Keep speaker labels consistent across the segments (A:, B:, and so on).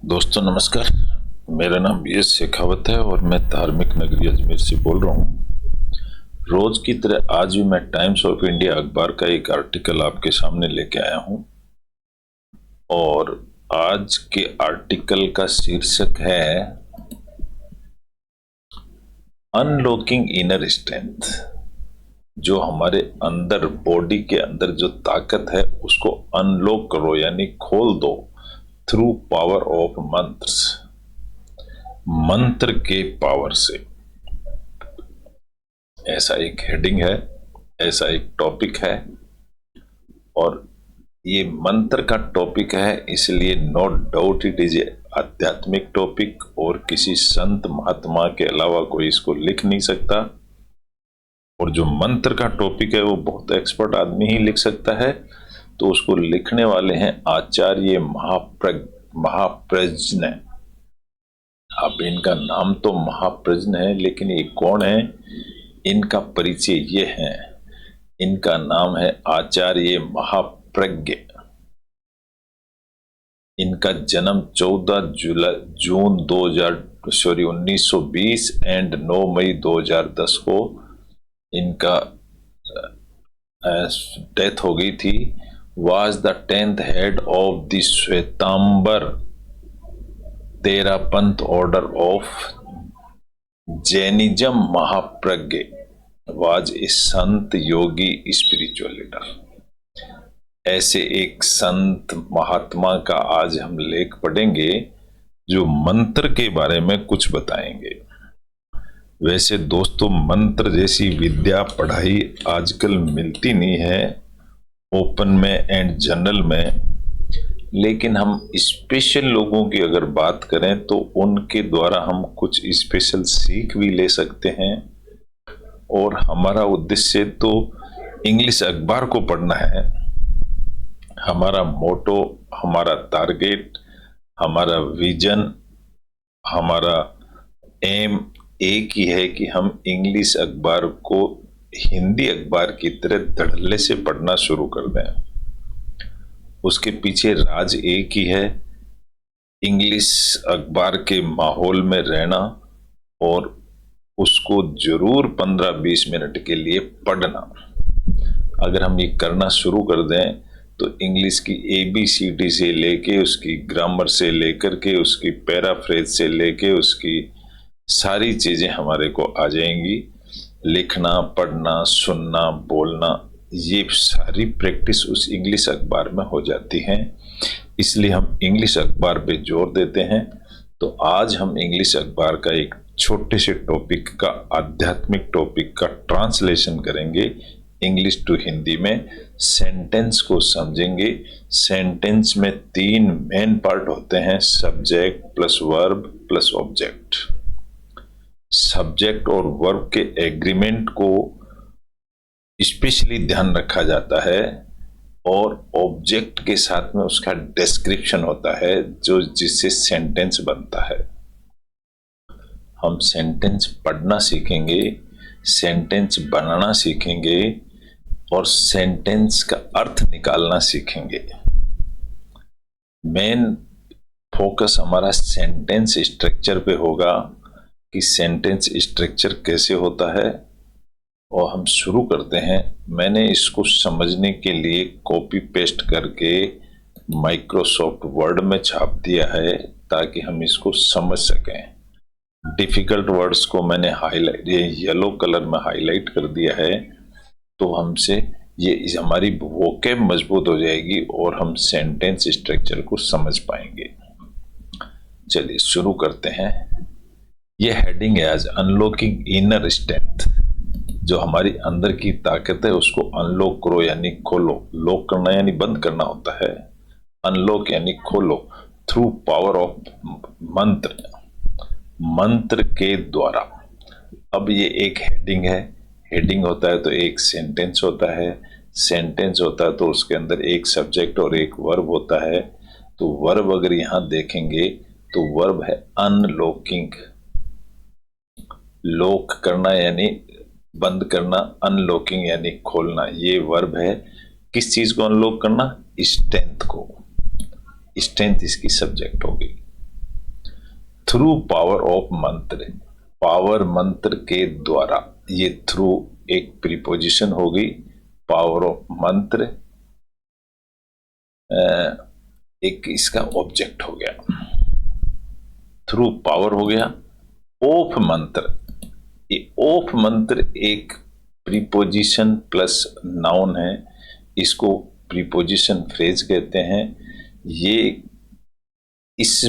A: दोस्तों नमस्कार। मेरा नाम BS शेखावत है और मैं धार्मिक नगरी अजमेर से बोल रहा हूँ। रोज की तरह आज भी मैं टाइम्स ऑफ इंडिया अखबार का एक आर्टिकल आपके सामने लेके आया हूँ और आज के आर्टिकल का शीर्षक है अनलॉकिंग इनर स्ट्रेंथ। जो हमारे अंदर बॉडी के अंदर जो ताकत है उसको अनलॉक करो यानी खोल दो थ्रू पावर ऑफ मंत्र, मंत्र के पावर से। ऐसा एक हेडिंग है, ऐसा एक टॉपिक है और ये मंत्र का टॉपिक है, इसलिए नो डाउट इट इज आध्यात्मिक टॉपिक और किसी संत महात्मा के अलावा कोई इसको लिख नहीं सकता। और जो मंत्र का टॉपिक है वो बहुत एक्सपर्ट आदमी ही लिख सकता है। तो उसको लिखने वाले हैं आचार्य महाप्रज्ञ। अब इनका नाम तो महाप्रज्ञ है, लेकिन ये कौन है, इनका परिचय ये है। इनका नाम है आचार्य महाप्रज्ञ। इनका जन्म 14 जून 1920 एंड 9 मई 2010 को इनका डेथ हो गई थी। Was the 10th head of the Shvetambar Terapanth order of Jainism. Mahapragya was a sant yogi spiritual leader. ऐसे एक संत महात्मा का आज हम लेख पढ़ेंगे जो मंत्र के बारे में कुछ बताएंगे। वैसे दोस्तों, मंत्र जैसी विद्या पढ़ाई आजकल मिलती नहीं है ओपन में एंड जनरल में, लेकिन हम स्पेशल लोगों की अगर बात करें तो उनके द्वारा हम कुछ स्पेशल सीख भी ले सकते हैं। और हमारा उद्देश्य तो इंग्लिश अखबार को पढ़ना है। हमारा मोटो, हमारा टारगेट, हमारा विजन, हमारा एम एक ही है कि हम इंग्लिश अखबार को हिंदी अखबार की तरह धड़ल्ले से पढ़ना शुरू कर दें। उसके पीछे राज एक ही है, इंग्लिश अखबार के माहौल में रहना और उसको जरूर 15-20 मिनट के लिए पढ़ना। अगर हम ये करना शुरू कर दें तो इंग्लिश की ABCD से लेके उसकी ग्रामर से लेकर के उसकी पैराफ्रेज से लेके उसकी सारी चीजें हमारे को आ जाएंगी। लिखना, पढ़ना, सुनना, बोलना, ये सारी प्रैक्टिस उस इंग्लिश अखबार में हो जाती है। इसलिए हम इंग्लिश अखबार पे जोर देते हैं। तो आज हम इंग्लिश अखबार का एक छोटे से टॉपिक का, आध्यात्मिक टॉपिक का ट्रांसलेशन करेंगे इंग्लिश टू हिंदी में। सेंटेंस को समझेंगे। सेंटेंस में 3 मेन पार्ट होते हैं, subject plus verb plus object. Subject और वर्ब के एग्रीमेंट को स्पेशली ध्यान रखा जाता है और ऑब्जेक्ट के साथ में उसका डिस्क्रिप्शन होता है जो जिससे सेंटेंस बनता है। हम सेंटेंस पढ़ना सीखेंगे, सेंटेंस बनाना सीखेंगे और सेंटेंस का अर्थ निकालना सीखेंगे। मेन फोकस हमारा सेंटेंस स्ट्रक्चर पे होगा कि सेंटेंस स्ट्रक्चर कैसे होता है। और हम शुरू करते हैं। मैंने इसको समझने के लिए कॉपी पेस्ट करके माइक्रोसॉफ्ट वर्ड में छाप दिया है ताकि हम इसको समझ सकें। डिफिकल्ट वर्ड्स को मैंने हाईलाइट, ये येलो कलर में हाईलाइट कर दिया है, तो हमसे ये हमारी वोकैब मजबूत हो जाएगी और हम सेंटेंस स्ट्रक्चर को समझ पाएंगे। चलिए शुरू करते हैं। ये हेडिंग है आज अनलॉकिंग इनर स्ट्रेंथ। जो हमारी अंदर की ताकत है उसको अनलॉक करो यानी खोलो। लॉक करना यानी बंद करना होता है, अनलॉक यानी खोलो थ्रू पावर ऑफ मंत्र, मंत्र के द्वारा। अब ये एक हेडिंग है। हेडिंग होता है तो एक सेंटेंस होता है, सेंटेंस होता है तो उसके अंदर एक सब्जेक्ट और एक वर्ब होता है। तो वर्ब अगर यहां देखेंगे तो वर्ब है अनलॉकिंग। लॉक करना यानी बंद करना, अनलॉकिंग यानी खोलना, ये वर्ब है। किस चीज को अनलॉक करना? स्ट्रेंथ को। स्ट्रेंथ इसकी सब्जेक्ट होगी। थ्रू पावर ऑफ मंत्र, पावर मंत्र के द्वारा, ये थ्रू एक प्रीपोजिशन हो गई, पावर ऑफ मंत्र एक इसका ऑब्जेक्ट हो गया, थ्रू पावर हो गया। ऑफ मंत्र, ये ऑफ मंत्र एक प्रीपोजिशन प्लस नाउन है, इसको प्रीपोजिशन फ्रेज कहते हैं। ये इस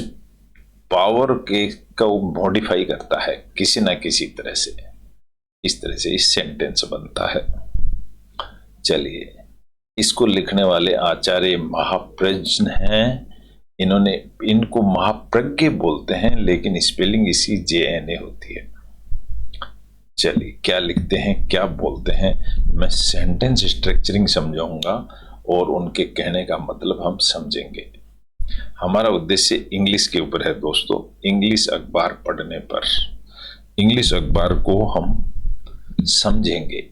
A: पावर के को मॉडिफाई करता है किसी ना किसी तरह से, इस तरह से इस सेंटेंस बनता है। चलिए, इसको लिखने वाले आचार्य महाप्रज्ञ हैं, इन्होंने, इनको महाप्रज्ञ बोलते हैं, लेकिन स्पेलिंग इसी JNA होती है। चलिए, क्या लिखते हैं, क्या बोलते हैं, मैं सेंटेंस स्ट्रक्चरिंग समझाऊंगा और उनके कहने का मतलब हम समझेंगे। हमारा उद्देश्य इंग्लिश के ऊपर है दोस्तों। इंग्लिश अखबार पढ़ने पर इंग्लिश अखबार को हम समझेंगे।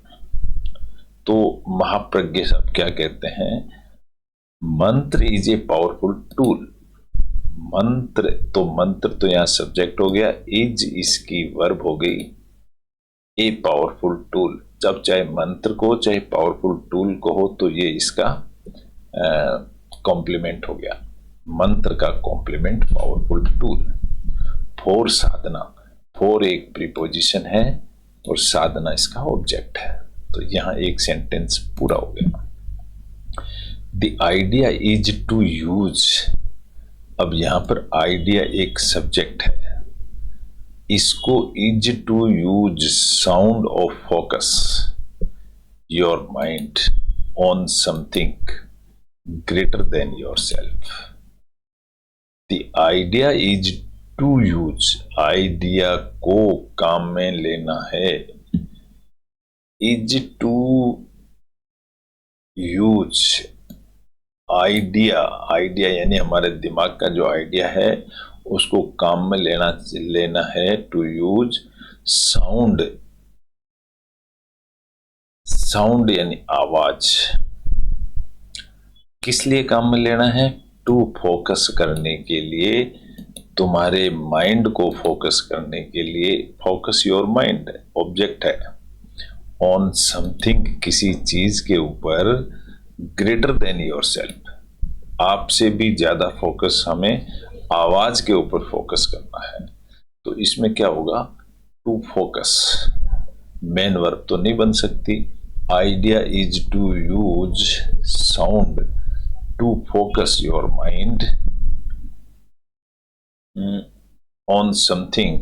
A: तो महाप्रज्ञ साहब क्या कहते हैं, मंत्र इज ए पावरफुल टूल। मंत्र तो यहां सब्जेक्ट हो गया, इज इसकी वर्ब हो गई, ए पावरफुल टूल। जब चाहे मंत्र को चाहे पावरफुल टूल को हो तो ये इसका कॉम्प्लीमेंट हो गया, मंत्र का complement powerful tool. For sadhana, for एक प्रीपोजिशन है और साधना इसका ऑब्जेक्ट है। तो यहां एक सेंटेंस पूरा हो गया। The idea is to use, अब यहां पर आइडिया एक सब्जेक्ट है, इसको is to use sound of focus your mind on something greater than your self. The idea is to use, idea को काम में लेना है, इज टू यूज आइडिया यानी हमारे दिमाग का जो आइडिया है उसको काम में लेना है। टू यूज साउंड यानी आवाज, किस लिए काम में लेना है, टू फोकस करने के लिए, तुम्हारे माइंड को फोकस करने के लिए। फोकस योर माइंड ऑब्जेक्ट है, ऑन समथिंग किसी चीज के ऊपर, ग्रेटर देन योर सेल्फ, आपसे भी ज्यादा फोकस हमें आवाज के ऊपर फोकस करना है। तो इसमें क्या होगा, टू फोकस, मेन वर्ब तो नहीं बन सकती। Idea is to use sound to focus your mind on something,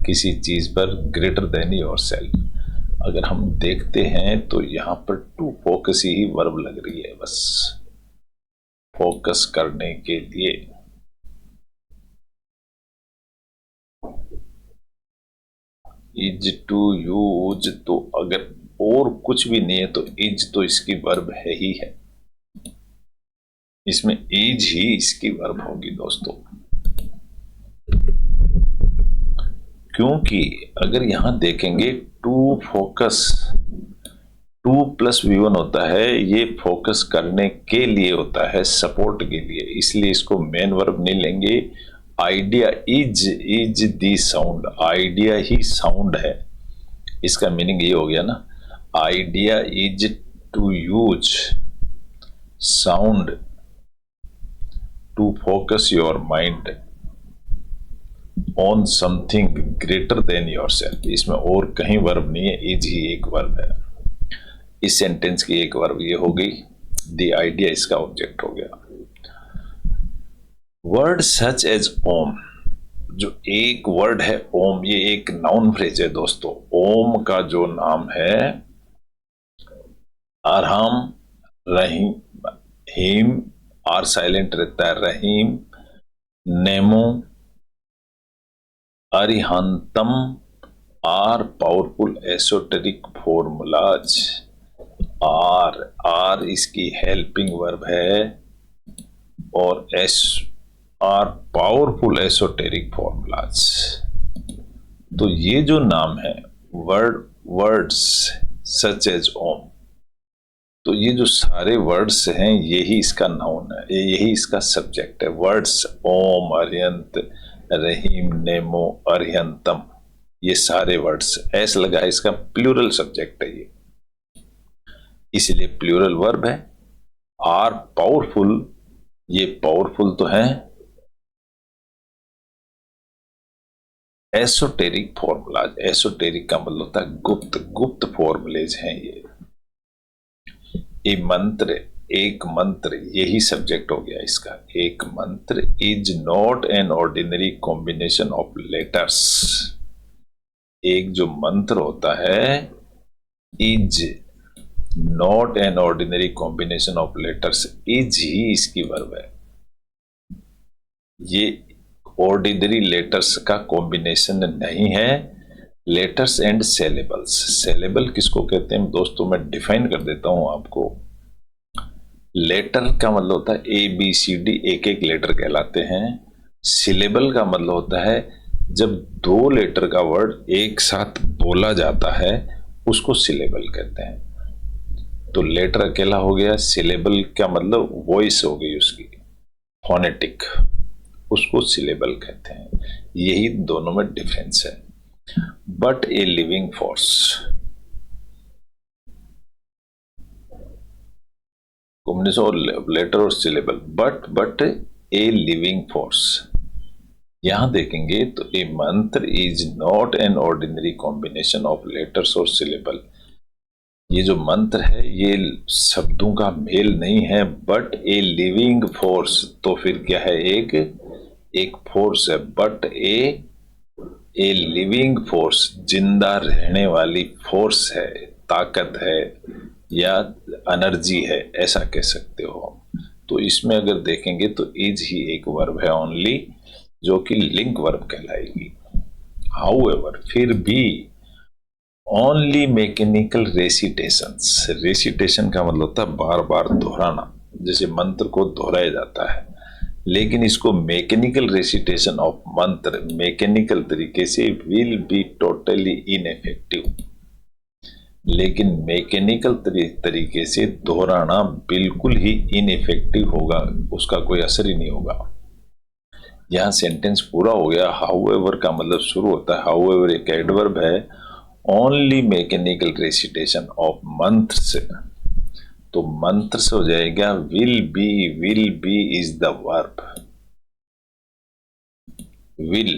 A: किसी चीज पर, ग्रेटर देन योर सेल्फ। अगर हम देखते हैं तो यहां पर टू फोकस ही वर्ब लग रही है, बस फोकस करने के लिए। इज टू यूज, तो अगर और कुछ भी नहीं है तो इज तो इसकी वर्ब है ही है, इसमें इज ही इसकी वर्ब होगी दोस्तों। क्योंकि अगर यहां देखेंगे टू फोकस, 2 + V1 होता है, ये फोकस करने के लिए होता है, सपोर्ट के लिए, इसलिए इसको मेन वर्ब नहीं लेंगे। Idea is the sound, idea ही साउंड है, इसका मीनिंग ये हो गया ना। Idea is to use sound to focus your mind on something greater than your self. इसमें और कहीं वर्ब नहीं है, इज ही एक वर्ब है। इस सेंटेंस की एक वर्ब ये हो गई, द आइडिया इसका ऑब्जेक्ट हो गया। वर्ड सच एज ओम, जो एक वर्ड है ओम, ये एक नाउन फ्रेज है दोस्तों। ओम का जो नाम है, अरहम, रहीम, हीम, आर साइलेंट रहता है, रहीम, नेमो, अरिहंतम are powerful esoteric formulas. Are इसकी हेल्पिंग वर्ब है और as are powerful esoteric formulas. तो ये जो नाम है वर्ड्स सच एज ओम, तो ये जो सारे वर्ड्स हैं यही इसका नाउन है, यही इसका सब्जेक्ट है। वर्ड्स ओम, अरिहंत, रहीम, नेमो, अरिहंतम, ये सारे वर्ड्स ऐसा लगा है, इसका प्लूरल सब्जेक्ट है ये, इसलिए प्लूरल वर्ब है। आर पावरफुल, ये पावरफुल तो है। एसोटेरिक फॉर्मूलाज, एसोटेरिक का मतलब होता है गुप्त, गुप्त फॉर्मूलेज हैं ये। मंत्र, एक मंत्र, यही सब्जेक्ट हो गया इसका। एक मंत्र is not an ordinary combination of letters. एक जो मंत्र होता है is not an ordinary combination of letters, is he इसकी वर्ब है। ये ऑर्डिनरी लेटर्स का कॉम्बिनेशन नहीं है। लेटर्स एंड सेलेबल्स, सेलेबल किसको कहते हैं दोस्तों, मैं डिफाइन कर देता हूं आपको। लेटर का मतलब होता है ए बी सी डी, एक एक लेटर कहलाते हैं। सिलेबल का मतलब होता है जब दो लेटर का वर्ड एक साथ बोला जाता है उसको सिलेबल कहते हैं। तो लेटर अकेला हो गया, सिलेबल का मतलब वॉइस हो गई उसकी, फोनेटिक, उसको सिलेबल कहते हैं। यही दोनों में डिफरेंस है। But a living force, combination और लेटर और syllable, but a living force. यहां देखेंगे तो ए मंत्र is not an ordinary combination of letters और सिलेबल। ये जो मंत्र है ये शब्दों का मेल नहीं है, बट ए लिविंग फोर्स, तो फिर क्या है, एक फोर्स है। बट ए लिविंग फोर्स, जिंदा रहने वाली फोर्स है, ताकत है या एनर्जी है, ऐसा कह सकते हो हम। तो इसमें अगर देखेंगे तो इज ही एक वर्ब है ओनली, जो कि लिंक वर्ब कहलाएगी। हाउएवर, फिर भी ओनली मैकेनिकल रेसिटेशंस, रेसिटेशन का मतलब होता है बार बार दोहराना, जैसे मंत्र को दोहराया जाता है, लेकिन इसको मैकेनिकल रेसिटेशन ऑफ मंत्र, मैकेनिकल तरीके से, विल बी टोटली इनइफेक्टिव। लेकिन मैकेनिकल तरीके से दोहराना बिल्कुल ही इनइफेक्टिव होगा, उसका कोई असर ही नहीं होगा। यहां सेंटेंस पूरा हो गया। हाउएवर का मतलब शुरू होता है, हाउएवर एक एडवर्ब है, ओनली मैकेनिकल रेसिटेशन ऑफ मंत्र से, तो मंत्र से हो जाएगा will be is the verb, will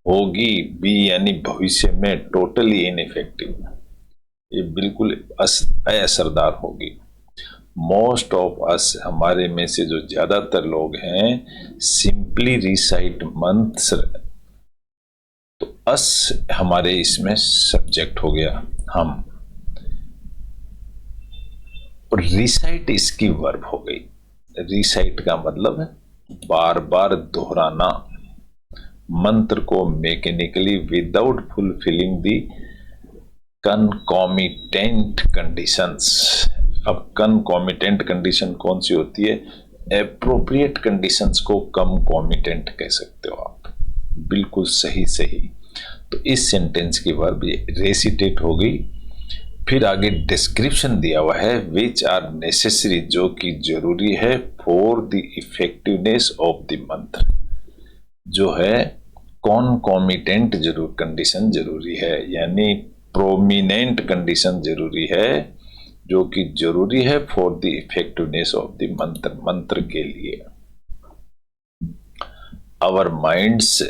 A: होगी, बी यानी भविष्य में, टोटली इनइफेक्टिव, ये बिल्कुल असरदार होगी। मोस्ट ऑफ अस, हमारे में से जो ज्यादातर लोग हैं, सिंपली रिसाइट मंत्र, तो अस हमारे इसमें सब्जेक्ट हो गया, हम, और रिसाइट इसकी वर्ब हो गई। रिसाइट का मतलब है बार बार दोहराना मंत्र को मैकेनिकली विदाउट फुलफिलिंग दी कनकॉमिटेंट कंडीशंस। अब कनकॉमिटेंट कंडीशन कौन सी होती है, एप्रोप्रिएट कंडीशंस को कनकॉमिटेंट कह सकते हो आप, बिल्कुल सही। तो इस सेंटेंस की वर्ब रेसिटेट हो गई। फिर आगे डिस्क्रिप्शन दिया हुआ है, विच आर नेसेसरी, जो कि जरूरी है, for the effectiveness of the मंत्र, जो है कॉन्कॉमिटेंट जरूर कंडीशन जरूरी है, यानी प्रोमिनेंट कंडीशन जरूरी है, जो कि जरूरी है for the effectiveness of the मंत्र, मंत्र के लिए। आवर माइंड्स,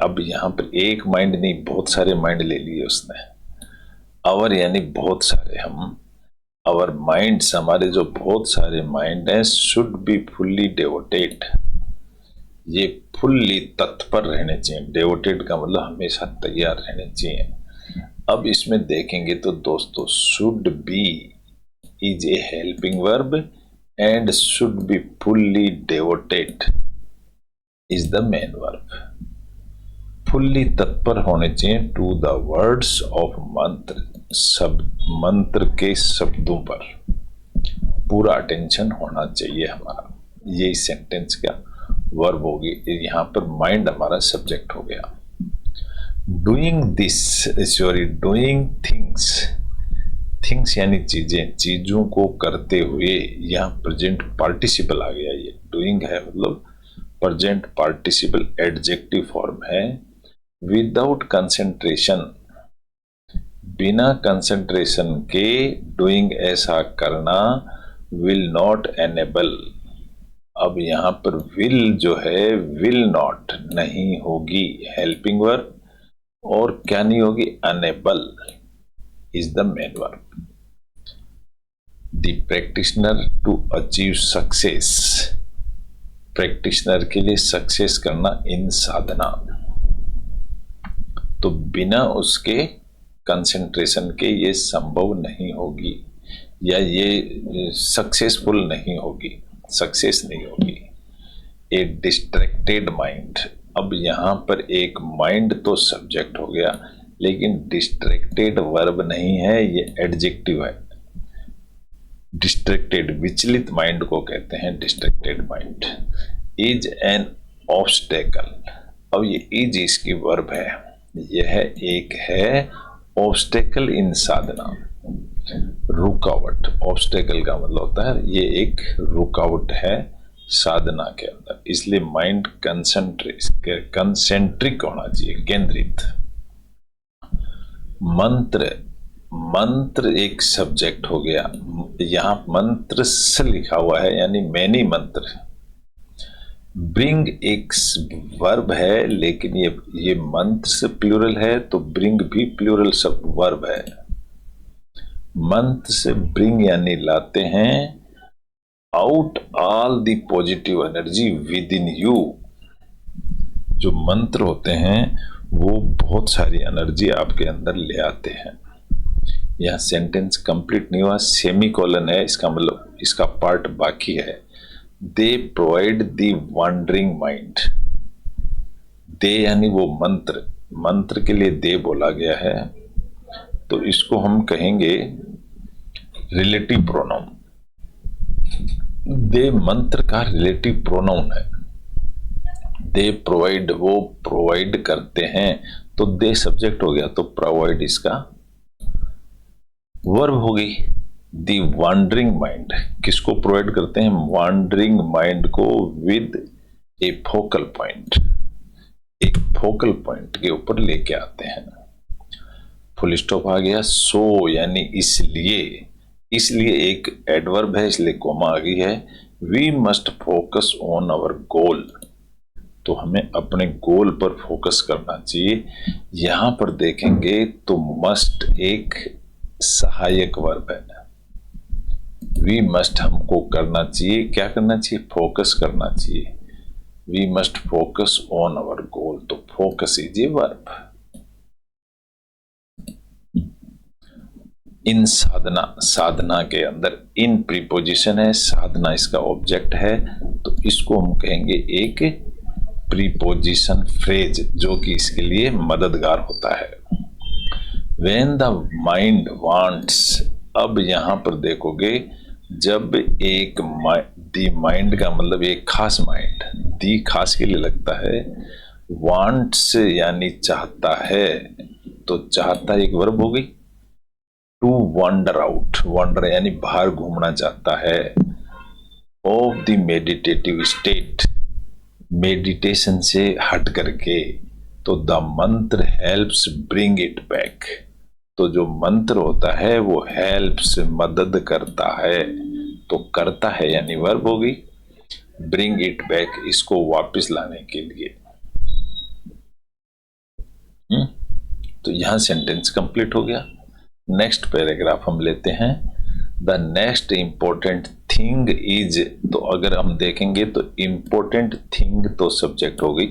A: अब यहां पर एक माइंड नहीं, बहुत सारे माइंड ले लिए उसने। आवर यानी बहुत सारे, हम, आवर माइंड्स, हमारे जो बहुत सारे माइंड हैं, शुड बी फुल्ली डेवोटेड, ये फुल्ली तत्पर रहने चाहिए। डेवोटेड का मतलब हमेशा तैयार रहने चाहिए। अब इसमें देखेंगे तो दोस्तों, should be is a helping verb and should be fully devoted is the main verb. Fully तत्पर होने चाहिए टू द वर्ड्स ऑफ मंत्र, मंत्र के शब्दों पर पूरा अटेंशन होना चाहिए हमारा। ये सेंटेंस का वर्ब होगी, यहां पर माइंड हमारा सब्जेक्ट हो गया। डूइंग थिंग्स, थिंग्स यानी चीजें, चीजों को करते हुए, यहां प्रेजेंट पार्टिसिपल आ गया। ये डूइंग है मतलब प्रेजेंट पार्टिसिपल एडजेक्टिव फॉर्म है। विदाउट कंसेंट्रेशन, बिना कंसेंट्रेशन के डूइंग ऐसा करना, विल नॉट एनेबल। अब यहां पर विल जो है, विल नॉट नहीं होगी हेल्पिंग वर्ब, और क्या नहीं होगी, enable is the main verb. The practitioner to achieve success, practitioner के लिए सक्सेस करना इन साधना, तो बिना उसके कंसेंट्रेशन के ये संभव नहीं होगी, या ये सक्सेसफुल नहीं होगी, सक्सेस नहीं होगी। ए डिस्ट्रैक्टेड माइंड, अब यहां पर एक माइंड तो सब्जेक्ट हो गया, लेकिन डिस्ट्रैक्टेड वर्ब नहीं है, ये एडजेक्टिव है। डिस्ट्रैक्टेड, विचलित माइंड को कहते हैं distracted mind. Is an obstacle, अब ये इज इसकी वर्ब है, यह एक है ऑब्स्टेकल इन साधना, रुकावट। ऑब्स्टेकल का मतलब होता है ये एक रुकावट है साधना के अंदर, इसलिए माइंड कंसेंट्रिक होना चाहिए, केंद्रित। मंत्र, मंत्र एक सब्जेक्ट हो गया, यहां मंत्र से लिखा हुआ है, यानी मैनी मंत्र। ब्रिंग एक वर्ब है, लेकिन ये मंत्र से प्लूरल है, तो ब्रिंग भी प्लूरल सब वर्ब है। मंत्र से ब्रिंग यानी लाते हैं out all the positive energy with in you. जो मंत्र होते हैं वो बहुत सारी एनर्जी आपके अंदर ले आते हैं। यह सेंटेंस कंप्लीट नहीं हुआ, सेमी कॉलन है, इसका मतलब इसका पार्ट बाकी है। They provide the wandering mind, they यानी वो मंत्र, मंत्र के लिए दे बोला गया है, तो इसको हम कहेंगे रिलेटिव प्रोनाउन। दे मंत्र का रिलेटिव प्रोनाउन है। दे प्रोवाइड, वो प्रोवाइड करते हैं, तो दे सब्जेक्ट हो गया, तो प्रोवाइड इसका वर्ब हो गई। दी वॉन्डरिंग माइंड, किसको प्रोवाइड करते हैं, वॉन्डरिंग माइंड को, विद ए फोकल पॉइंट, एक फोकल पॉइंट के ऊपर लेके आते हैं। फुल स्टॉप आ गया। सो यानी इसलिए, इसलिए एक एडवर्ब है, इसलिए कोमा आ गई है। We must focus on our goal, तो हमें अपने गोल पर फोकस करना चाहिए। यहां पर देखेंगे तो मस्ट एक सहायक वर्ब है। वी मस्ट हमको करना चाहिए, क्या करना चाहिए, फोकस करना चाहिए। We must focus on our goal, तो focus is a verb. In sadhana, साधना के अंदर इन प्रीपोजिशन है, साधना इसका ऑब्जेक्ट है, तो इसको हम कहेंगे एक प्रीपोजिशन फ्रेज, जो कि इसके लिए मददगार होता है। When the mind wants, अब यहां पर देखोगे जब एक दी माइंड का मतलब एक खास माइंड, दी खास के लिए लगता है, वांट्स यानी चाहता है, तो चाहता एक वर्ब हो गई। टू वॉन्डर आउट, वॉन्डर यानी बाहर घूमना चाहता है। Of the meditative state, meditation से हट करके, तो द मंत्र हेल्प्स ब्रिंग इट बैक, तो जो मंत्र होता है वो हेल्प्स मदद करता है, तो करता है यानी वर्ब हो गई। ब्रिंग इट बैक, इसको वापस लाने के लिए। तो यहां सेंटेंस कंप्लीट हो गया। नेक्स्ट पैराग्राफ हम लेते हैं। The next important thing is, तो अगर हम देखेंगे तो इंपॉर्टेंट थिंग तो सब्जेक्ट हो गई,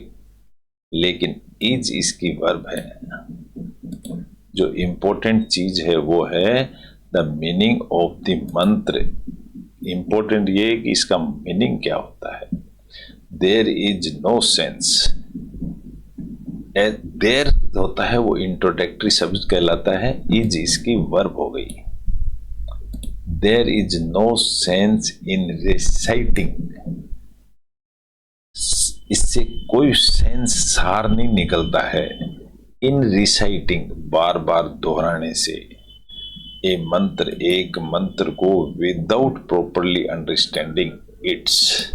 A: लेकिन इज इसकी वर्ब है। जो इंपॉर्टेंट चीज है वो है the meaning of the mantra. Important ये कि इसका मीनिंग क्या होता है। There is no sense, there होता है वो इंट्रोडक्टरी शब्द कहलाता है, इज इसकी वर्ब हो गई। There is no sense in reciting, इससे कोई सेंस सार नहीं निकलता है। इन रिसाइटिंग, बार बार दोहराने से, ए मंत्र, एक मंत्र को विदाउट प्रॉपरली अंडरस्टैंडिंग इट्स,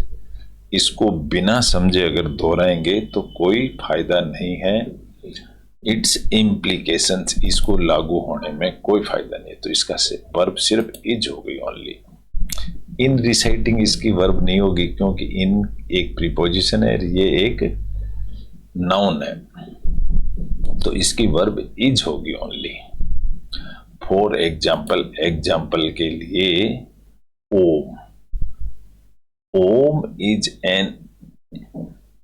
A: इसको बिना समझे अगर दोहराएंगे तो कोई फायदा नहीं है। इट्स इम्प्लीकेशंस, इसको लागू होने में कोई फायदा नहीं है। तो इसका वर्ब सिर्फ इज हो गई ओनली। इन रिसाइटिंग इसकी वर्ब नहीं होगी, क्योंकि इन एक प्रीपोजिशन है, ये एक नाउन है, तो इसकी वर्ब इज होगी ओनली। फॉर एग्जाम्पल, एग्जाम्पल के लिए Om, Om is an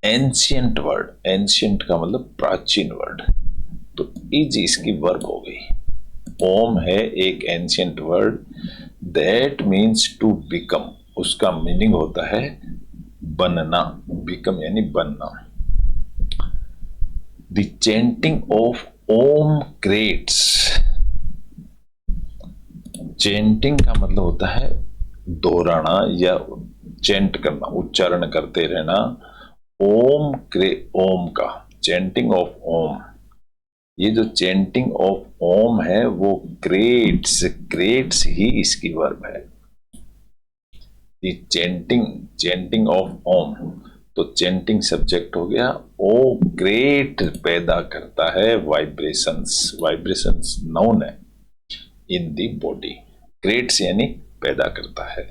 A: ancient word, ancient का मतलब प्राचीन वर्ड, तो इज इसकी वर्ब हो गई। ओम है एक ancient word, that means to become, उसका मीनिंग होता है बनना, बिकम यानी बनना। The chanting of Om creates, chanting का मतलब होता है दोहराना या चेंट करना, उच्चारण करते रहना। ओम ओम का चेंटिंग ऑफ ओम, ये जो चेंटिंग ऑफ ओम है वो क्रिएट्स, क्रिएट्स ही इसकी वर्ब है। चेंटिंग ऑफ ओम, तो चेंटिंग सब्जेक्ट हो गया, ओ क्रिएट पैदा करता है वाइब्रेशंस, वाइब्रेशंस नाउन है इन दी बॉडी, क्रिएट्स यानी पैदा करता है।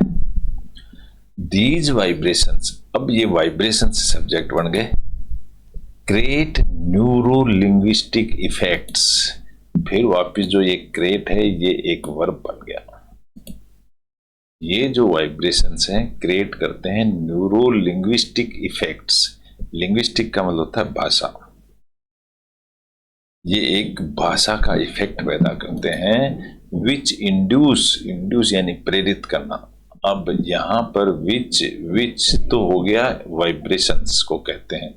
A: दीज वाइब्रेशंस, अब ये वाइब्रेशंस सब्जेक्ट बन गए। क्रिएट न्यूरो लिंग्विस्टिक इफेक्ट्स, फिर वापस जो ये क्रिएट है ये एक वर्ब बन गया। ये जो वाइब्रेशंस हैं क्रिएट करते हैं न्यूरो लिंग्विस्टिक इफेक्ट्स, लिंग्विस्टिक का मतलब होता है भाषा, ये एक भाषा का इफेक्ट पैदा करते हैं। विच इंड्यूस, इंड्यूस यानी प्रेरित करना। अब यहां पर विच, विच तो हो गया वाइब्रेशंस को कहते हैं,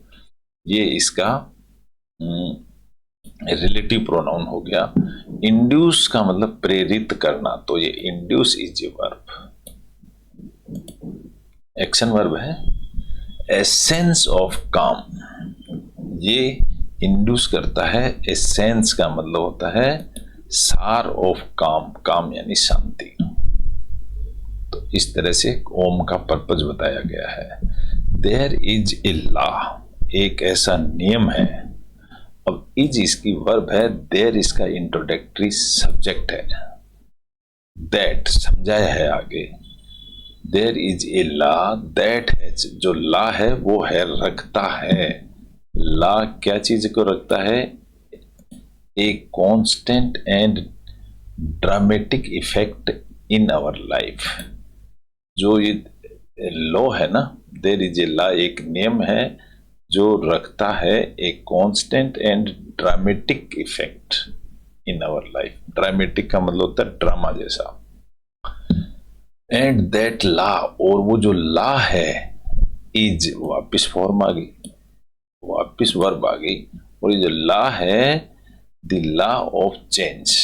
A: ये इसका रिलेटिव प्रोनाउन हो गया। इंड्यूस का मतलब प्रेरित करना, तो ये induce is a verb, action verb है। एसेंस ऑफ काम, ये इंड्यूस करता है, एसेंस का मतलब होता है सार ऑफ काम, काम यानी शांति। तो इस तरह से ओम का पर्पज बताया गया है। देयर इज ए लॉ, एक ऐसा नियम है। अब इज इसकी वर्ब है, देयर इसका इंट्रोडक्टरी सब्जेक्ट है, दैट समझाया है आगे। There is a law that has, जो लॉ है वो है रखता है। लॉ क्या चीज को रखता है? A constant and dramatic effect in our life. जो ये लॉ है ना, देयर इज ए लॉ एक नियम है जो रखता है a constant and dramatic effect in our life. Dramatic का मतलब होता है ड्रामा जैसा। एंड दैट लॉ, और वो जो लॉ है इज, वापिस फॉर्म आ गई, वापिस वर्ब आ गई, और ये जो लॉ है द लॉ ऑफ चेंज,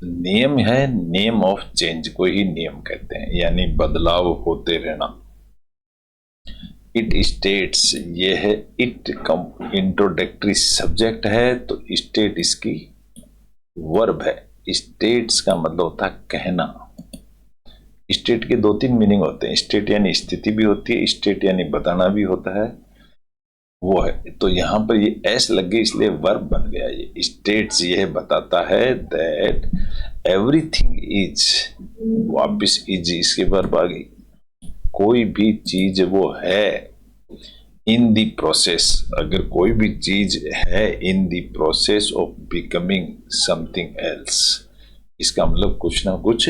A: नियम है नेम ऑफ चेंज को ही नियम कहते हैं, यानी बदलाव होते रहना। इट स्टेट्स, ये है इट इंट्रोडक्टरी सब्जेक्ट है, तो स्टेट इसकी वर्ब है। स्टेट्स का मतलब होता है कहना। स्टेट के दो तीन मीनिंग होते हैं, स्टेट यानी स्थिति भी होती है, स्टेट यानी बताना भी होता है, वो है। तो यहां पर ये एस लग गई इसलिए वर्ब बन गया। ये स्टेट्स ये बताता है दैट एवरीथिंग इज, वापिस इज इसकी वर्ब आ गई, कोई भी चीज वो है इन द प्रोसेस, अगर कोई भी चीज है in the process of becoming something else, इसका मतलब कुछ ना कुछ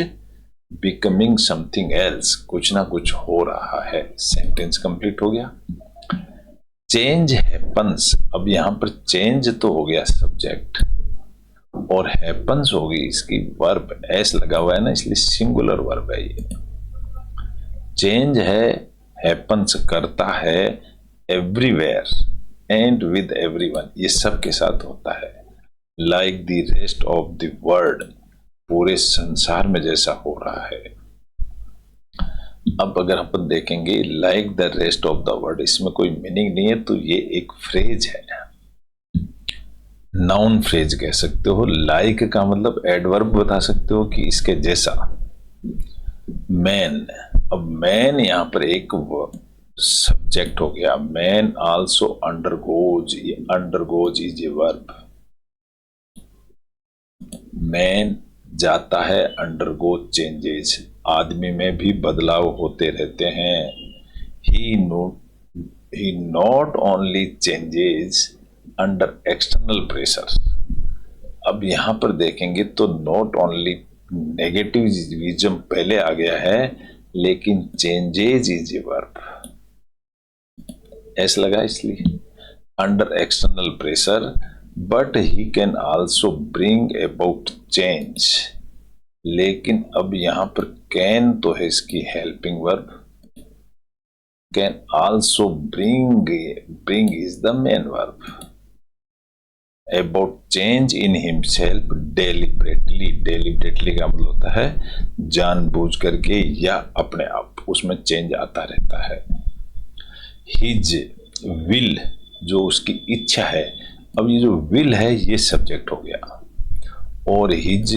A: बिकमिंग समथिंग एल्स, कुछ ना कुछ हो रहा है। सेंटेंस कंप्लीट हो गया। चेंज हैपन्स, अब यहां पर चेंज तो हो गया सब्जेक्ट और हैपन्स होगी इसकी वर्ब, एस लगा हुआ है ना इसलिए सिंगुलर वर्ब है ये। चेंज है, हैपन्स करता है, एवरीवेयर एंड विद एवरीवन, ये सब के साथ होता है। Like the rest of the world, पूरे संसार में जैसा हो रहा है। अब अगर अपन देखेंगे like the rest of the world, इसमें कोई मीनिंग नहीं है, तो ये एक फ्रेज है, नाउन फ्रेज कह सकते हो। लाइक का मतलब एडवर्ब बता सकते हो कि इसके जैसा। मैन, अब मैन यहां पर एक सब्जेक्ट हो गया। मैन आल्सो अंडरगोज, ये undergoes is a verb. Man जाता है, अंडरगो चेंजेस, आदमी में भी बदलाव होते रहते हैं। He not only changes under external pressure. अब यहां पर देखेंगे तो नॉट ओनली नेगेटिविज्म पहले आ गया है, लेकिन चेंजेज इज ए वर्ब, ऐसा लगा इसलिए under external pressure, but he can also bring about change. लेकिन अब यहां पर कैन तो है इसकी helping verb, can also bring is the main verb. About change in himself deliberately, deliberately का मतलब होता है जानबूझ करके या अपने आप, उसमें चेंज आता रहता है। हिज विल, जो उसकी इच्छा है, अब ये जो विल है ये सब्जेक्ट हो गया, और हिज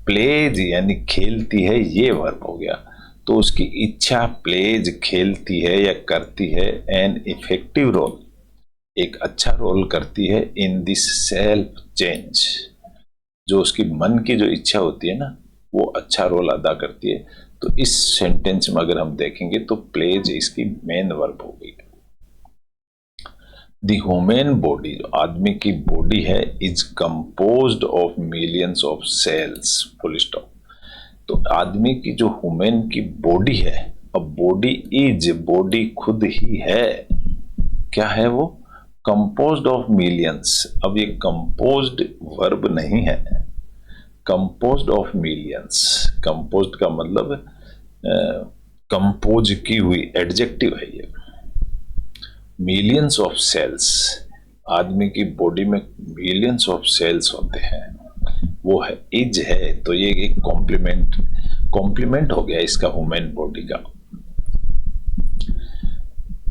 A: प्लेज यानी खेलती है ये वर्ब हो गया। तो उसकी इच्छा प्लेज खेलती है या करती है एन इफेक्टिव रोल, एक अच्छा रोल करती है इन दिस सेल्फ चेंज, जो उसकी मन की जो इच्छा होती है ना वो अच्छा रोल अदा करती है। तो इस सेंटेंस में अगर हम देखेंगे तो प्लेज इसकी मेन वर्ब हो गई। द ह्यूमन बॉडी, जो आदमी की बॉडी है, is composed of millions of cells, full stop. तो आदमी की जो ह्यूमन की बॉडी है, अब बॉडी इज, बॉडी खुद ही है, क्या है वो, कंपोज्ड ऑफ मिलियंस। अब ये कंपोज्ड वर्ब नहीं है, कंपोज्ड ऑफ मिलियंस, कंपोज्ड का मतलब कंपोज की हुई, एडजेक्टिव है ये। मिलियंस ऑफ सेल्स, आदमी की बॉडी में मिलियंस ऑफ सेल्स होते हैं, वो है इज है, तो ये एक कॉम्प्लीमेंट हो गया इसका ह्यूमन बॉडी का।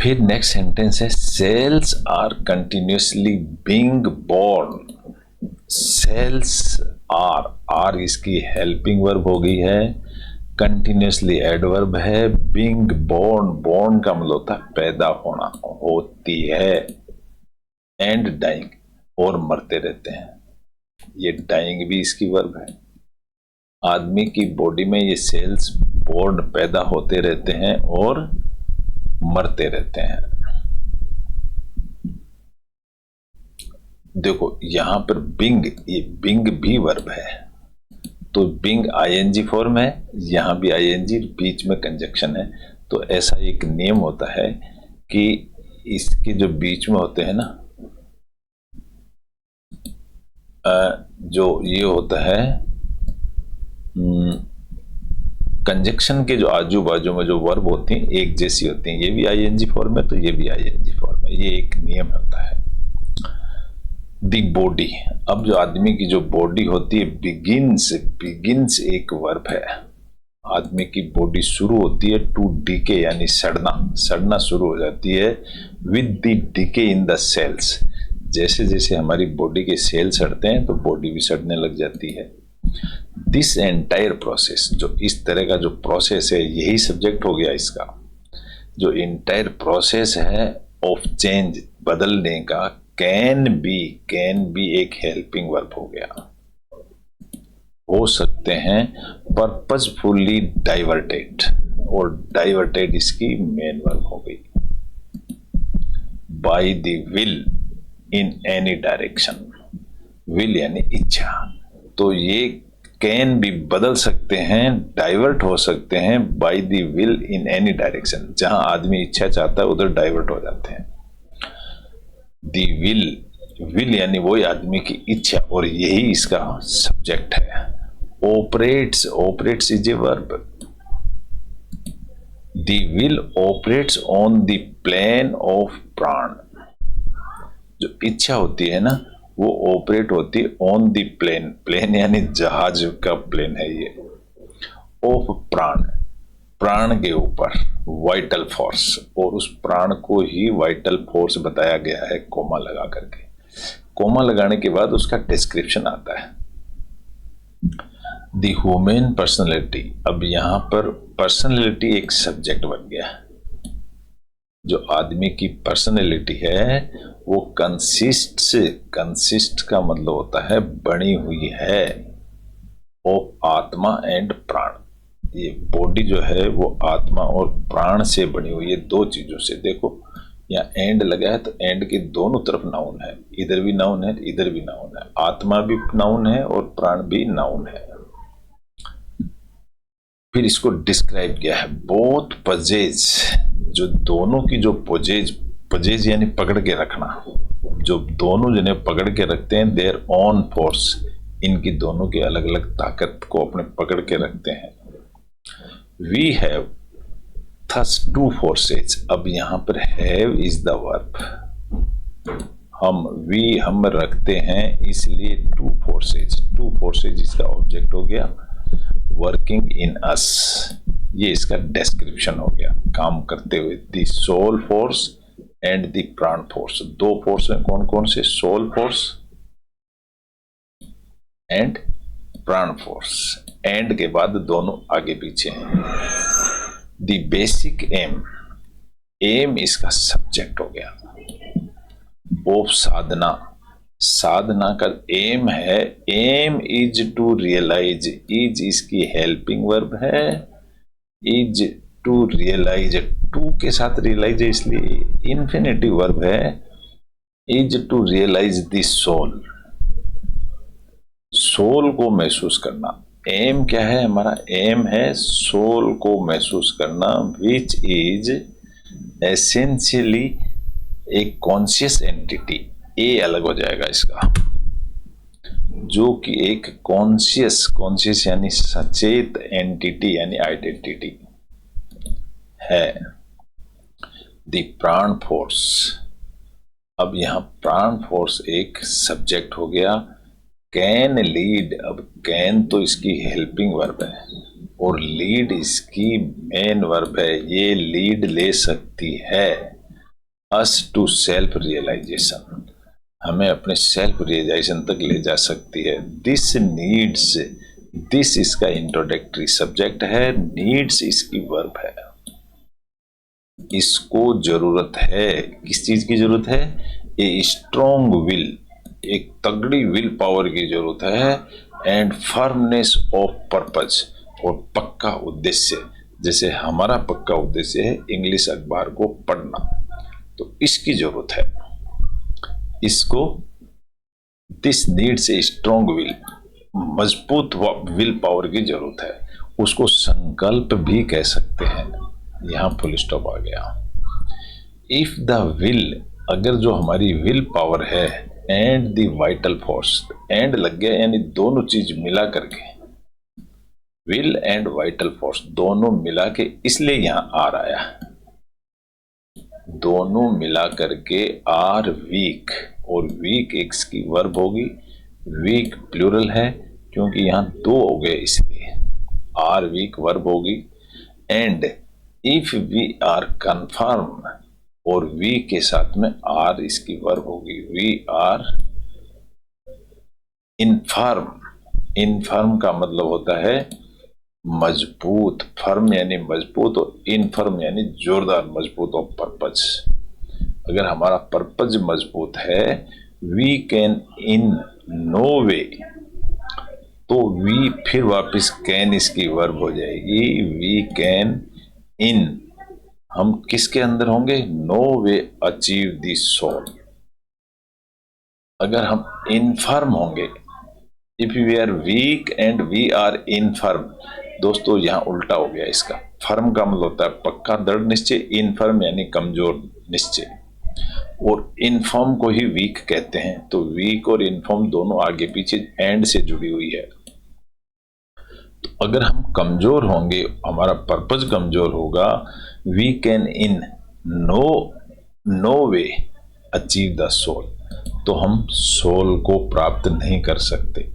A: फिर नेक्स्ट सेंटेंस है cells are continuously being born. Cells are इसकी हेल्पिंग वर्ब हो गई है, कंटिन्यूसली एडवर्ब है, बीइंग बोर्न का मतलब होता है पैदा होना, होती है, एंड डाइंग, और मरते रहते हैं, ये डाइंग भी इसकी वर्ब है। आदमी की बॉडी में ये सेल्स बोर्न पैदा होते रहते हैं और मरते रहते हैं। देखो यहां पर बिंग, ये बिंग भी वर्ब है, तो बिंग आईएनजी फॉर्म है, यहां भी आईएनजी, बीच में कंजक्शन है। तो ऐसा एक नियम होता है कि इसके जो बीच में होते हैं ना, जो ये होता है कंजक्शन के जो आजू बाजू में जो वर्ब होती हैं एक जैसी होती हैं, ये भी आईएनजी फॉर्म है तो ये भी आईएनजी फॉर्म है, ये एक नियम होता है। दी बॉडी, अब जो आदमी की जो बॉडी होती है, बिगिंस एक वर्ब है, आदमी की बॉडी शुरू होती है टू डीके यानी सड़ना शुरू हो जाती है, with the decay in the cells, जैसे जैसे हमारी बॉडी के सेल सड़ते हैं तो बॉडी भी सड़ने लग जाती है। दिस एंटायर प्रोसेस, जो इस तरह का जो प्रोसेस है, यही सब्जेक्ट हो गया इसका, जो एंटायर प्रोसेस है ऑफ चेंज, बदलने का, कैन बी एक हेल्पिंग वर्ब हो गया, हो सकते हैं पर्पसफुली डाइवर्टेड, और डाइवर्टेड इसकी मेन वर्ब हो गई। By the will in any direction, will यानी इच्छा, तो ये कैन भी बदल सकते हैं, डाइवर्ट हो सकते हैं, by the will in any direction, जहां आदमी इच्छा चाहता है उधर डाइवर्ट हो जाते हैं। दी विल यानी वही आदमी की इच्छा, और यही इसका सब्जेक्ट है। Operates is a verb, the will operates on the plane of prana, जो इच्छा होती है ना वो ऑपरेट होती है ऑन द प्लेन यानी जहाज का प्लेन है ये, ऑफ प्राण के ऊपर, वाइटल फोर्स, और उस प्राण को ही वाइटल फोर्स बताया गया है कोमा लगा करके। कोमा लगाने के बाद उसका डिस्क्रिप्शन आता है। द ह्यूमन पर्सनैलिटी, अब यहां पर पर्सनैलिटी एक सब्जेक्ट बन गया, जो आदमी की पर्सनैलिटी है वो कंसिस्ट का मतलब होता है बनी हुई है ऑफ आत्मा एंड प्राण। ये बॉडी जो है वो आत्मा और प्राण से बनी हुई है, दो चीजों से। देखो यहाँ एंड लगा है तो एंड के दोनों तरफ नाउन है, इधर भी नाउन है इधर भी नाउन है, आत्मा भी नाउन है और प्राण भी नाउन है। फिर इसको डिस्क्राइब किया है बोथ पजेज, जो दोनों की जो पजेज यानी पकड़ के रखना, जो दोनों जने पकड़ के रखते हैं देयर ऑन फोर्स, इनकी दोनों की अलग अलग ताकत को अपने पकड़ के रखते हैं। We have thus two forces, अब यहां पर हैव इज द वर्ब, हम रखते हैं इसलिए टू फोर्सेज इसका ऑब्जेक्ट हो गया, वर्किंग इन अस ये इसका डिस्क्रिप्शन हो गया, काम करते हुए। The soul force and the prana force, दो फोर्स हैं कौन कौन से, soul force and prana force, and के बाद दोनों आगे पीछे हैं। द बेसिक एम इसका सब्जेक्ट हो गया ऑफ साधना, साधना का एम है, aim is to realise, is इसकी हेल्पिंग वर्ब है, इज टू रियलाइज, टू के साथ रियलाइज है इसलिए इन्फिनेटिव वर्ब है, is to realise the soul, soul को महसूस करना। एम क्या है हमारा, एम है सोल को महसूस करना, विच इज एसेंशियली एक कॉन्शियस एंटिटी, ए अलग हो जाएगा इसका, जो कि एक कॉन्शियस यानी सचेत एंटिटी यानी आइडेंटिटी है। द प्राण फोर्स, अब यहां प्राण फोर्स एक सब्जेक्ट हो गया। कैन लीड, अब कैन तो इसकी हेल्पिंग वर्ब है और लीड इसकी मेन वर्ब है, ये लीड ले सकती है अस टू सेल्फ रियलाइजेशन, हमें अपने सेल्फ रियलाइजेशन तक ले जा सकती है। दिस नीड्स, दिस इसका इंट्रोडक्टरी सब्जेक्ट है, नीड्स इसकी वर्ब है। इसको जरूरत है, किस चीज की जरूरत है, ए स्ट्रॉन्ग विल, एक तगड़ी विल पावर की जरूरत है, एंड फर्मनेस ऑफ पर्पज, और पक्का उद्देश्य, जैसे हमारा पक्का उद्देश्य है इंग्लिश अखबार को पढ़ना, तो इसकी जरूरत है इसको। This needs a strong will, मजबूत विल पावर की जरूरत है, उसको संकल्प भी कह सकते हैं। यहां फुल स्टॉप आ गया। इफ द विल, अगर जो हमारी विल पावर है, and the vital force, and लग गया यानी दोनों चीज मिला करके, विल एंड वाइटल फोर्स दोनों मिला के, इसलिए यहां आर आया, दोनों मिला करके आर वीक, और वीक एक की वर्ब होगी, वीक प्लूरल है क्योंकि यहां दो हो गए इसलिए आर वीक वर्ब होगी। And if we are confirm, और वी के साथ में आर इसकी वर्ब होगी, वी आर इनफर्म, इनफर्म का मतलब होता है मजबूत, फर्म यानी मजबूत और इनफर्म यानी जोरदार मजबूत ऑफ पर्पज। अगर हमारा पर्पज मजबूत है, वी कैन इन नो वे, तो वी फिर वापस कैन इसकी वर्ब हो जाएगी, वी कैन इन, हम किसके अंदर होंगे, no way achieve the soul. अगर हम इनफर्म होंगे, if we are weak and we are infirm, दोस्तों यहां उल्टा हो गया इसका, फर्म का मतलब होता है पक्का दृढ़ निश्चय, इनफर्म यानी कमजोर निश्चय, और इनफर्म को ही वीक कहते हैं। तो वीक और इनफर्म दोनों आगे पीछे एंड से जुड़ी हुई है। तो अगर हम कमजोर होंगे, हमारा पर्पज कमजोर होगा, we can in no way achieve the soul, तो हम सोल को प्राप्त नहीं कर सकते।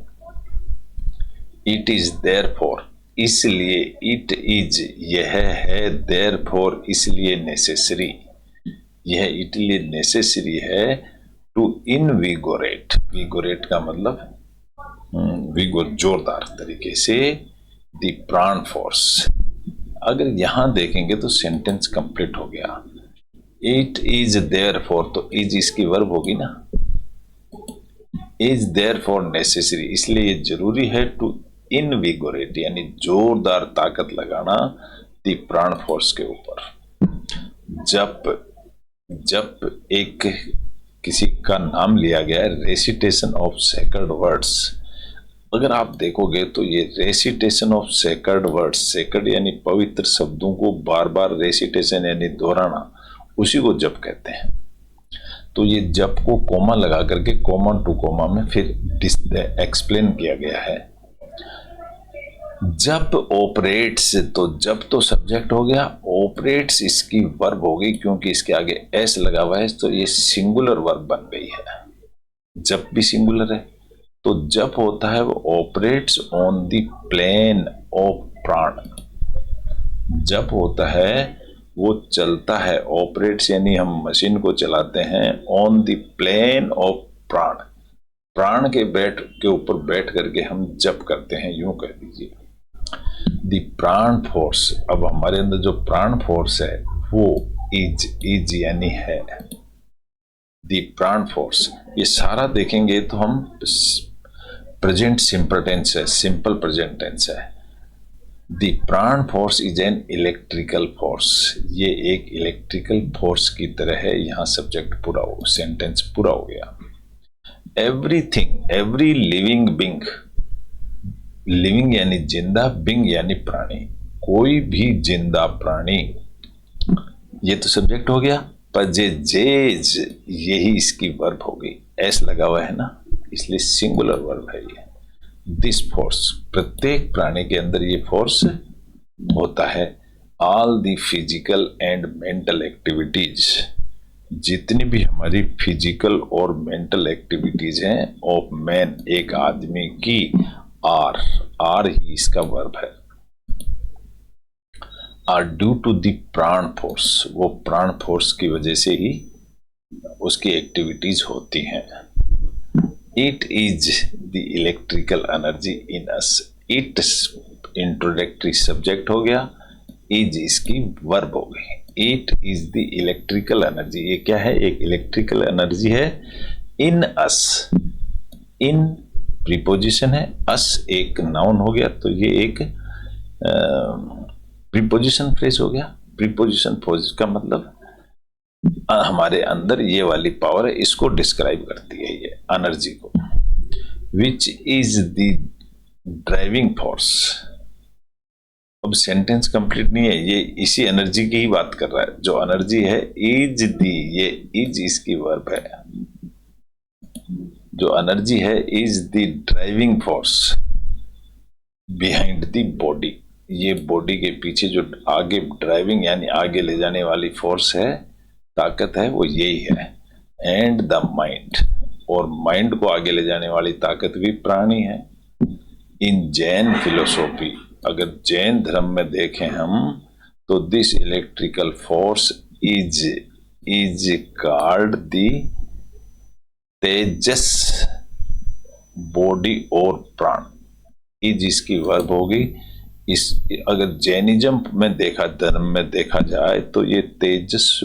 A: इट इज देयरफॉर, इसलिए, इट इज यह है, देयरफॉर इसलिए, नेसेसरी यह इसलिए नेसेसरी है, टू इनविगोरेट, विगोरेट का मतलब विगोर जोरदार तरीके से, द प्राण फोर्स। अगर यहां देखेंगे तो सेंटेंस कंप्लीट हो गया। इट इज देयर फॉर, तो इज इसकी वर्ब होगी ना, इज देयर फॉर नेसेसरी, इसलिए ये जरूरी है टू इनविगोरेट यानी जोरदार ताकत लगाना दी प्राण फोर्स के ऊपर। जब जब एक किसी का नाम लिया गया है, रेसिटेशन ऑफ सेक्रेड वर्ड्स, अगर आप देखोगे तो ये recitation of sacred words, sacred यानी पवित्र शब्दों को बार बार रेसिटेशन यानी दोहराना, उसी को जप कहते हैं। तो ये जप को कोमा लगा करके कोमा टू कोमा में फिर एक्सप्लेन किया गया है। जब ऑपरेट्स, तो जब तो सब्जेक्ट हो गया, ऑपरेट्स इसकी वर्ब हो गई, क्योंकि इसके आगे एस लगा हुआ है तो ये सिंगुलर वर्ब बन गई है। जब भी सिंगुलर है, तो जब होता है वो operates on the plane of prana. जब होता है वो चलता है, ऑपरेट्स यानी हम मशीन को चलाते हैं, ऑन द प्लेन ऑफ प्राण, प्राण के ऊपर बैठ करके हम जप करते हैं, यूं कह दीजिए। द प्राण फोर्स, अब हमारे अंदर जो प्राण फोर्स है वो इज यानी है। द प्राण फोर्स, ये सारा देखेंगे तो हम प्रेजेंट सिंपल टेंस है, सिंपल प्रेजेंट टेंस है। The prana force is an electrical force, ये एक इलेक्ट्रिकल फोर्स की तरह है। यहाँ सब्जेक्ट पूरा हो, सेंटेंस पूरा हो गया। Everything, every living being, living यानी जिंदा, बीइंग यानी प्राणी, कोई भी जिंदा प्राणी, ये तो सब्जेक्ट हो गया। पजेजेज, यही इसकी वर्ब हो गई, एस लगा हुआ है ना, इसलिए सिंगुलर वर्ब है ये। दिस फोर्स, प्रत्येक प्राणी के अंदर ये फोर्स होता है। All the physical and mental activities, जितनी भी हमारी फिजिकल और मेंटल एक्टिविटीज हैं ऑफ मैन, एक आदमी की, आर ही इसका वर्ब है। Are due to the prana force, वो प्राण फोर्स की वजह से ही उसकी एक्टिविटीज होती हैं। It is the electrical energy in us, it introductory subject हो गया, इज इसकी वर्ब हो गई। It is the electrical energy, ये क्या है, एक इलेक्ट्रिकल एनर्जी है। इन अस, इन प्रीपोजिशन है, अस एक नाउन हो गया, तो ये एक प्रीपोजिशन फ्रेज हो गया। प्रीपोजिशन फ्रेज का मतलब हमारे अंदर ये वाली पावर है, इसको डिस्क्राइब करती है ये एनर्जी को। Which is the driving force, अब सेंटेंस कंप्लीट नहीं है, ये इसी एनर्जी की ही बात कर रहा है। जो एनर्जी है इज दी, ये इज इसकी वर्ब है। जो एनर्जी है is the driving force behind the body, ये बॉडी के पीछे जो आगे ड्राइविंग यानी आगे ले जाने वाली फोर्स है, ताकत है, वो यही है। एंड द माइंड, और माइंड को आगे ले जाने वाली ताकत भी प्राणी है। इन जैन फिलोसॉफी, अगर जैन धर्म में देखें हम, तो this electrical force is called the Tejas body और प्राण, इज इसकी वर्ब होगी। इस अगर जैनिज्म में देखा, धर्म में देखा जाए तो ये तेजस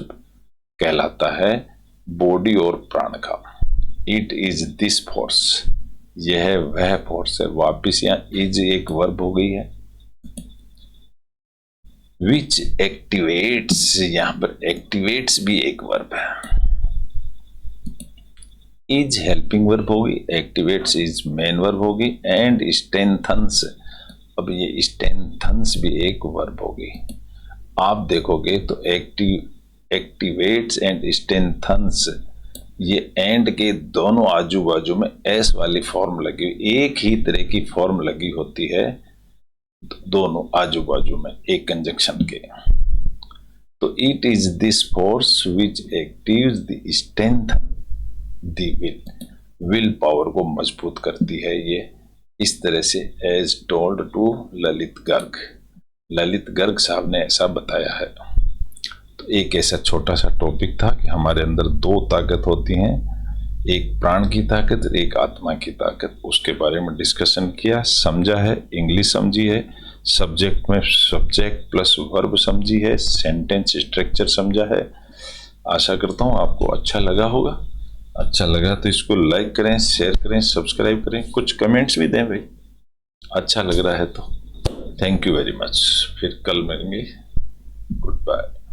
A: कहलाता है बॉडी और प्राण का। इट इज दिस फोर्स, यह वह फोर्स है। वापिस यहाँ इज एक वर्ब हो गई है। विच एक्टिवेट्स, यहां पर एक्टिवेट्स भी एक वर्ब है। इज हेल्पिंग वर्ब होगी, एक्टिवेट्स इज मेन वर्ब होगी, एंड स्ट्रेंथन्स, अब ये स्ट्रेंथन्स भी एक वर्ब होगी। आप देखोगे तो एक्टिवेट्स एंड स्ट्रेंथन्स, ये एंड के दोनों आजू बाजू में एस वाली फॉर्म लगी, एक ही तरह की फॉर्म लगी होती है दोनों आजू बाजू में एक कंजक्शन के। तो it is this force which actives the strengthen the will power को मजबूत करती है ये, इस तरह से as told to Lalit Garg साहब ने ऐसा बताया है। तो एक ऐसा छोटा सा टॉपिक था कि हमारे अंदर दो ताकत होती हैं, एक प्राण की ताकत, एक आत्मा की ताकत, उसके बारे में डिस्कशन किया, समझा है, इंग्लिश समझी है, सब्जेक्ट में सब्जेक्ट प्लस वर्ब समझी है, सेंटेंस स्ट्रक्चर समझा है, आशा करता हूँ आपको अच्छा लगा होगा। अच्छा लगा तो इसको लाइक करें, शेयर करें, सब्सक्राइब करें, कुछ कमेंट्स भी दें भाई, अच्छा लग रहा है तो। Thank you very much. फिर कल मिलेंगे। Good bye.